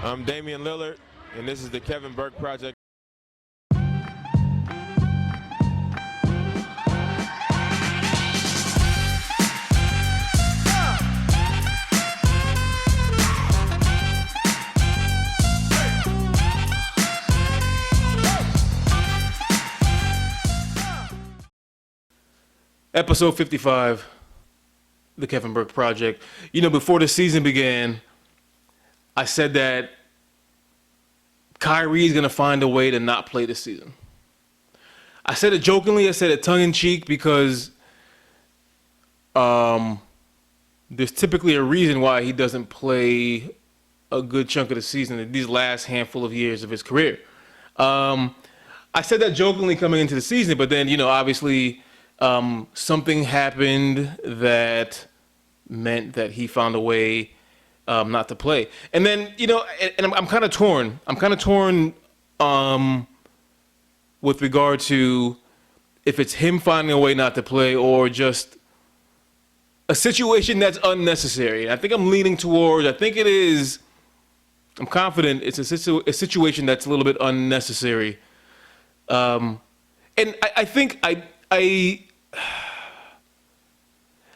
I'm Damian Lillard, and this is the Kevin Burke Project. Episode 55, the Kevin Burke Project. You know, before the season began, I said that Kyrie is going to find a way to not play this season. I said it jokingly, I said it tongue-in-cheek because there's typically a reason why he doesn't play a good chunk of the season in these last handful of years of his career. I said that jokingly coming into the season, but then, you know, obviously something happened that meant that he found a way not to play. And then, you know, and I'm kind of torn. I'm kind of torn with regard to if it's him finding a way not to play or just a situation that's unnecessary. I think I'm leaning towards, I'm confident it's a situation that's a little bit unnecessary. And I think a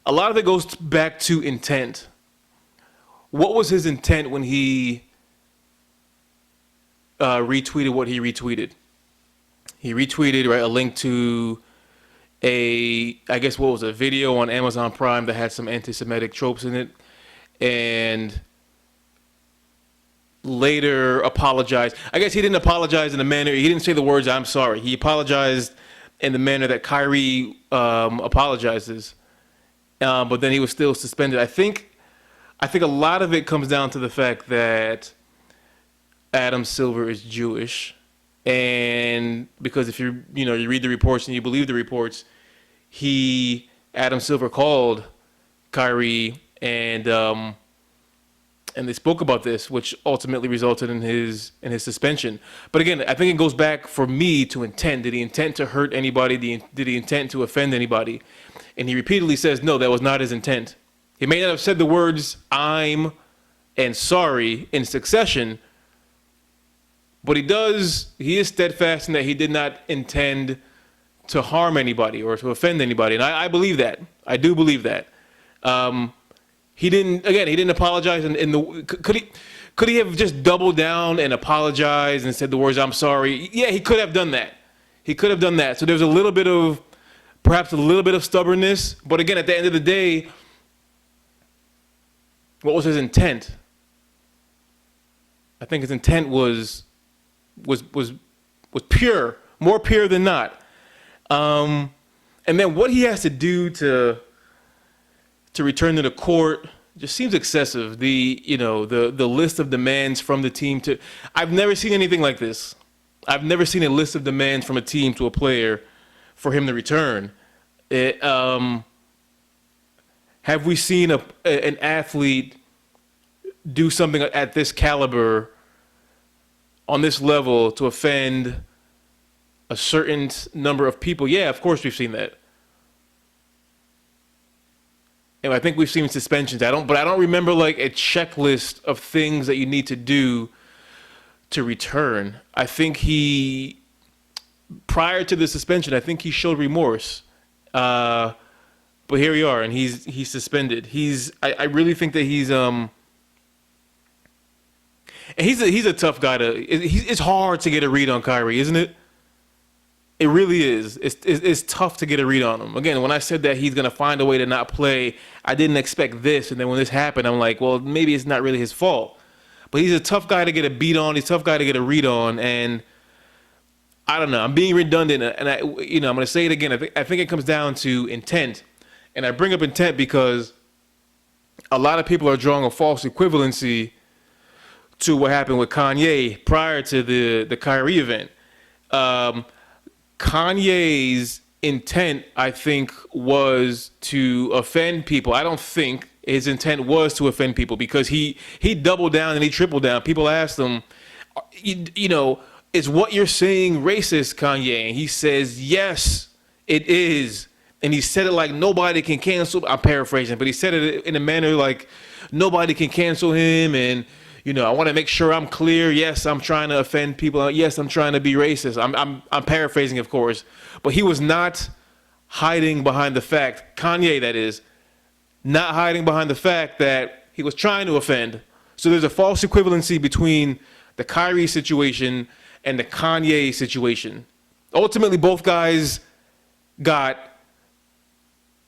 lot of it goes back to intent. What was his intent when he retweeted what he retweeted? He retweeted, right, a link to a video on Amazon Prime that had some anti-Semitic tropes in it, and later apologized. I guess he didn't apologize in the manner, he didn't say the words, "I'm sorry." He apologized in the manner that Kyrie apologizes, but then he was still suspended. I think a lot of it comes down to the fact that Adam Silver is Jewish, and because if you read the reports and you believe the reports, Adam Silver called Kyrie and they spoke about this, which ultimately resulted in his suspension. But again, I think it goes back for me to intent. Did he intend to hurt anybody? Did he intend to offend anybody? And he repeatedly says, no, that was not his intent. He may not have said the words "I'm" and "sorry" in succession, but he is steadfast in that he did not intend to harm anybody or to offend anybody. And I believe that. I do believe that. He didn't apologize could he have just doubled down and apologized and said the words "I'm sorry"? Yeah, he could have done that. So there's perhaps a little bit of stubbornness, but again, at the end of the day, what was his intent? I think his intent was pure, more pure than not. And then what he has to do to return to the court just seems excessive. The list of demands from the team I've never seen anything like this. I've never seen a list of demands from a team to a player for him to return. Have we seen an athlete do something at this caliber, on this level, to offend a certain number of people? Yeah, of course we've seen that. And I think we've seen suspensions. I don't remember like a checklist of things that you need to do to return. I think prior to the suspension, I think he showed remorse. But here we are, and he's suspended. I really think that he's a tough guy it's hard to get a read on Kyrie, isn't it? It really is. It's tough to get a read on him. Again, when I said that he's going to find a way to not play, I didn't expect this. And then when this happened, I'm like, well, maybe it's not really his fault. But he's a tough guy to get a beat on. He's a tough guy to get a read on. And I don't know. I'm being redundant. And I'm going to say it again. I think it comes down to intent. And I bring up intent because a lot of people are drawing a false equivalency to what happened with Kanye prior to the Kyrie event. Kanye's intent, I think, was to offend people. I don't think his intent was to offend people because he doubled down and he tripled down. People asked him, is what you're saying racist, Kanye? And he says, yes, it is. And he said it like nobody can cancel. I'm paraphrasing, but he said it in a manner like nobody can cancel him. And, I want to make sure I'm clear. Yes, I'm trying to offend people. Yes, I'm trying to be racist. I'm paraphrasing, of course, but he was not hiding behind the fact, Kanye that is, not hiding behind the fact that he was trying to offend. So there's a false equivalency between the Kyrie situation and the Kanye situation. Ultimately, both guys got,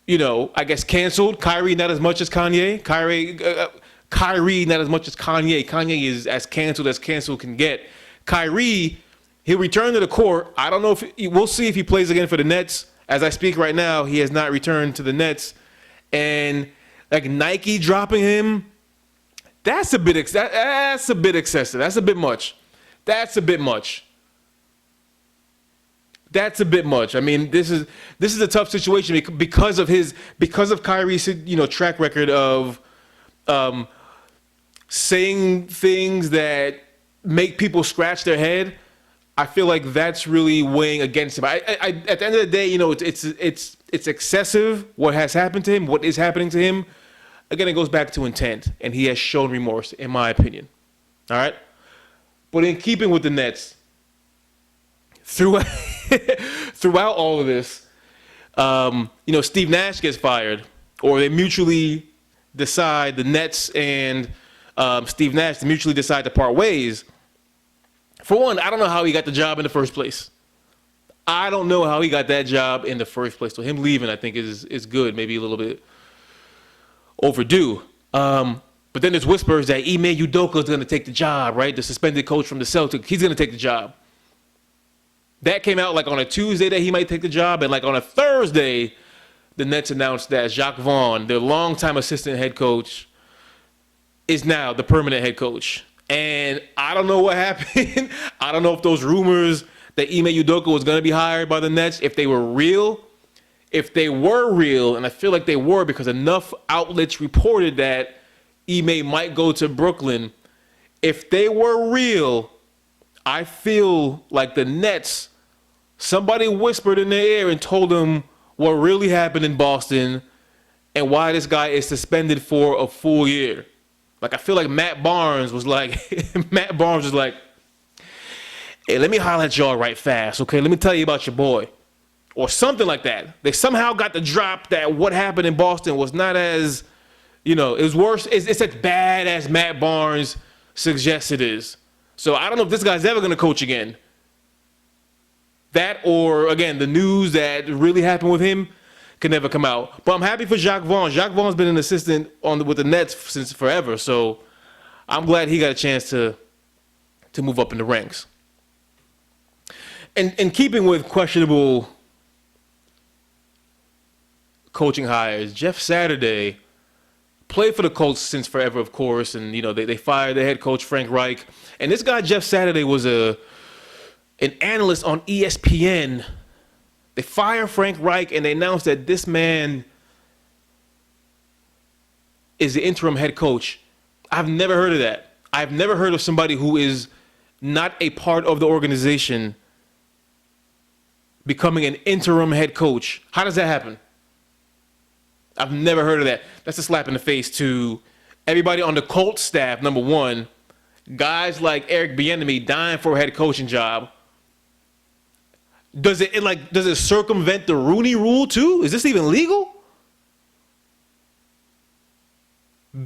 I guess canceled. Kyrie not as much as Kanye. Kyrie not as much as Kanye. Kanye is as canceled can get. Kyrie, he'll return to the court. I don't know we'll see if he plays again for the Nets. As I speak right now, he has not returned to the Nets. And like Nike dropping him, that's a bit excessive. That's a bit much. That's a bit much. I mean, this is a tough situation because of Kyrie's track record of saying things that make people scratch their head. I feel like that's really weighing against him. At the end of the day, it's excessive what has happened to him, what is happening to him. Again, it goes back to intent, and he has shown remorse, in my opinion. All right? But in keeping with the Nets, throughout all of this, Steve Nash gets fired, or they mutually decide, the Nets and Steve Nash, they mutually decide to part ways. For one, I don't know how he got the job in the first place. I don't know how he got that job in the first place. So him leaving, I think, is good, maybe a little bit overdue. But then there's whispers that Ime Udoka is going to take the job, right? The suspended coach from the Celtics. He's going to take the job. That came out like on a Tuesday that he might take the job. And like on a Thursday, the Nets announced that Jacques Vaughn, their longtime assistant head coach, is now the permanent head coach. And I don't know what happened. I don't know if those rumors that Ime Udoka was going to be hired by the Nets, if they were real. If they were real, and I feel like they were because enough outlets reported that Ime might go to Brooklyn. If they were real, I feel like the Nets, somebody whispered in their ear and told them what really happened in Boston and why this guy is suspended for a full year. Like, I feel like Matt Barnes was like, hey, let me holler at y'all right fast, okay? Let me tell you about your boy. Or something like that. They somehow got the drop that what happened in Boston was not as, it was worse. It's as bad as Matt Barnes suggests it is. So I don't know if this guy's ever going to coach again. That or, again, the news that really happened with him can never come out. But I'm happy for Jacques Vaughn. Jacques Vaughn's been an assistant with the Nets since forever. So I'm glad he got a chance to move up in the ranks. And in keeping with questionable coaching hires, Jeff Saturday played for the Colts since forever, of course, and they fired their head coach Frank Reich. And this guy Jeff Saturday was an analyst on ESPN. They fire Frank Reich and they announced that this man is the interim head coach. I've never heard of that. I've never heard of somebody who is not a part of the organization becoming an interim head coach. How does that happen? I've never heard of that. That's a slap in the face to everybody on the Colts staff, number one. Guys like Eric Bieniemy dying for a head coaching job. Does it circumvent the Rooney Rule too? Is this even legal?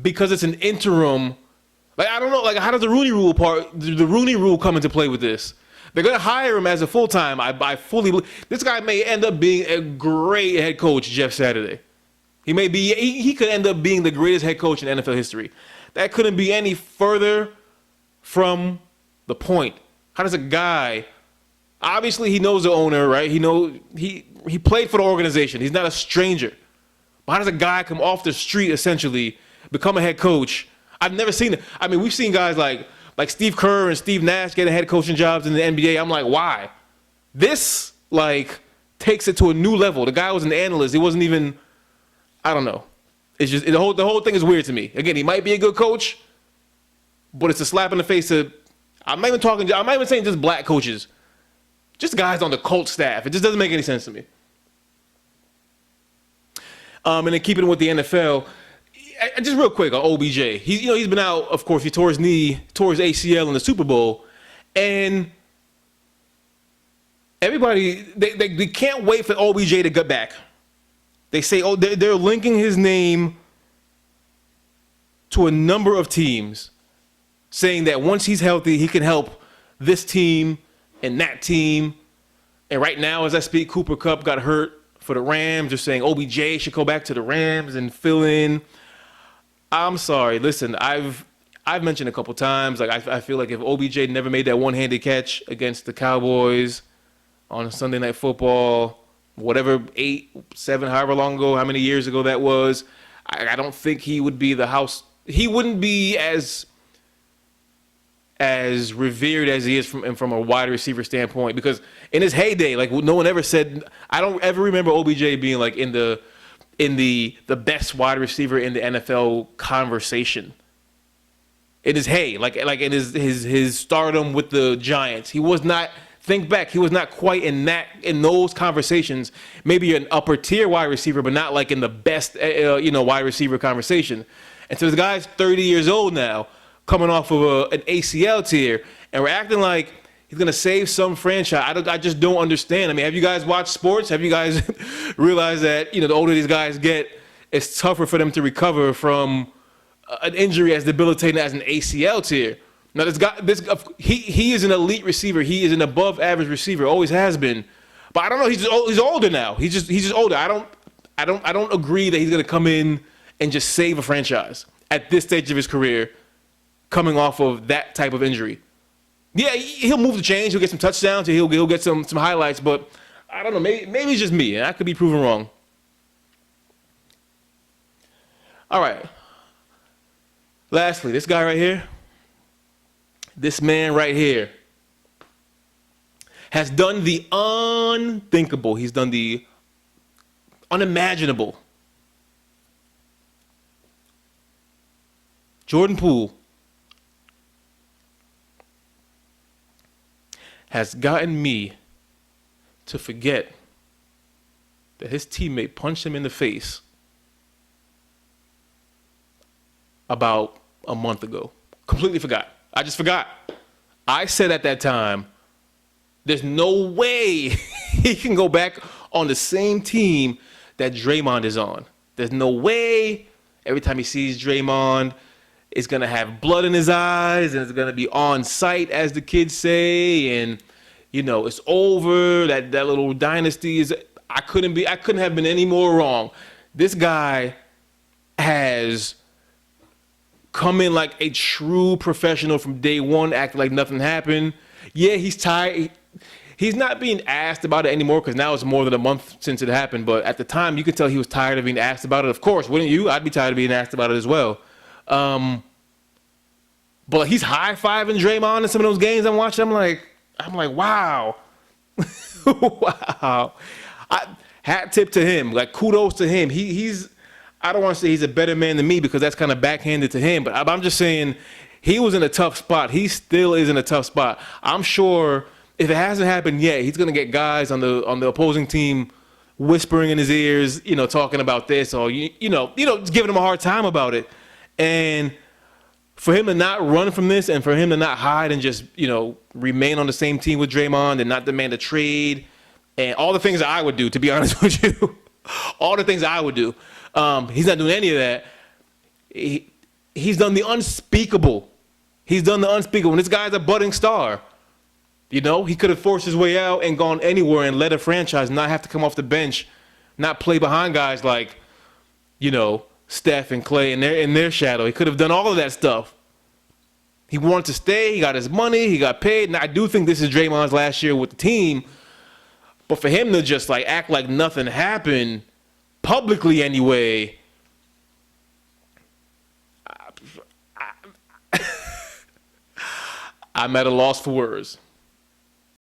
Because it's an interim. I don't know. How does the Rooney Rule come into play with this? They're gonna hire him as a full-time. I fully believe this guy may end up being a great head coach, Jeff Saturday. He could end up being the greatest head coach in NFL history. That couldn't be any further from the point. How does a guy, obviously he knows the owner, right? He played for the organization. He's not a stranger. But how does a guy come off the street, essentially, become a head coach? I've never seen it. I mean, we've seen guys like Steve Kerr and Steve Nash getting head coaching jobs in the NBA. I'm like, why? This, takes it to a new level. The guy was an analyst. He wasn't even, I don't know. It's just, the whole thing is weird to me. Again, he might be a good coach, but it's a slap in the face to, I'm not even saying just black coaches. Just guys on the Colts staff. It just doesn't make any sense to me. And then keeping with the NFL, just real quick on OBJ. He's been out. Of course, he tore his knee, tore his ACL in the Super Bowl, and everybody they can't wait for OBJ to get back. They say, they're linking his name to a number of teams, saying that once he's healthy, he can help this team and that team. And right now, as I speak, Cooper Kupp got hurt for the Rams. They're saying OBJ should go back to the Rams and fill in. I'm sorry. Listen, I've mentioned a couple times, like I feel like if OBJ never made that one-handed catch against the Cowboys on Sunday Night Football, whatever, 8, 7, however long ago, how many years ago that was, I don't think he would be he wouldn't be as revered as he is from a wide receiver standpoint, because in his heyday, like no one ever said, I don't ever remember OBJ being like in the best wide receiver in the NFL conversation. In his like in his stardom with the Giants, he was not. Think back, he was not quite in those conversations. Maybe an upper tier wide receiver, but not like in the best wide receiver conversation. And so this guy's 30 years old now, coming off of an ACL tear, and we're acting like he's gonna save some franchise. I just don't understand. I mean, have you guys watched sports? Have you guys realized that the older these guys get, it's tougher for them to recover from an injury as debilitating as an ACL tear? Now he is an elite receiver. He is an above average receiver. Always has been. But I don't know. He's older now. He's just older. I don't agree that he's gonna come in and just save a franchise at this stage of his career, coming off of that type of injury. Yeah, he'll move the chains. He'll get some touchdowns. He'll get some highlights. But I don't know. Maybe it's just me, and I could be proven wrong. All right. Lastly, this guy right here. This man right here has done the unthinkable. He's done the unimaginable. Jordan Poole has gotten me to forget that his teammate punched him in the face about a month ago. Completely forgot. I just forgot. I said at that time, there's no way he can go back on the same team that Draymond is on. There's no way every time he sees Draymond, it's going to have blood in his eyes and it's going to be on sight, as the kids say. And, it's over. That little dynasty is, I couldn't have been any more wrong. This guy has come in like a true professional from day one, acting like nothing happened. Yeah, he's tired. He's not being asked about it anymore because now it's more than a month since it happened. But at the time, you could tell he was tired of being asked about it. Of course, wouldn't you? I'd be tired of being asked about it as well. But he's high-fiving Draymond in some of those games I'm watching. I'm like, wow. Wow. Hat tip to him. Like, kudos to him. He's I don't want to say he's a better man than me because that's kind of backhanded to him, but I'm just saying he was in a tough spot. He still is in a tough spot. I'm sure if it hasn't happened yet, he's going to get guys on the opposing team whispering in his ears, talking about this or, just giving him a hard time about it. And for him to not run from this and for him to not hide and just, remain on the same team with Draymond and not demand a trade and all the things that I would do, to be honest with you, all the things I would do. He's not doing any of that. He's done the unspeakable. He's done the unspeakable. And this guy's a budding star. He could have forced his way out and gone anywhere and led a franchise, not have to come off the bench, not play behind guys like, Steph and Clay in their shadow. He could have done all of that stuff. He wanted to stay. He got his money. He got paid. And I do think this is Draymond's last year with the team. But for him to just act like nothing happened, publicly anyway, I'm at a loss for words.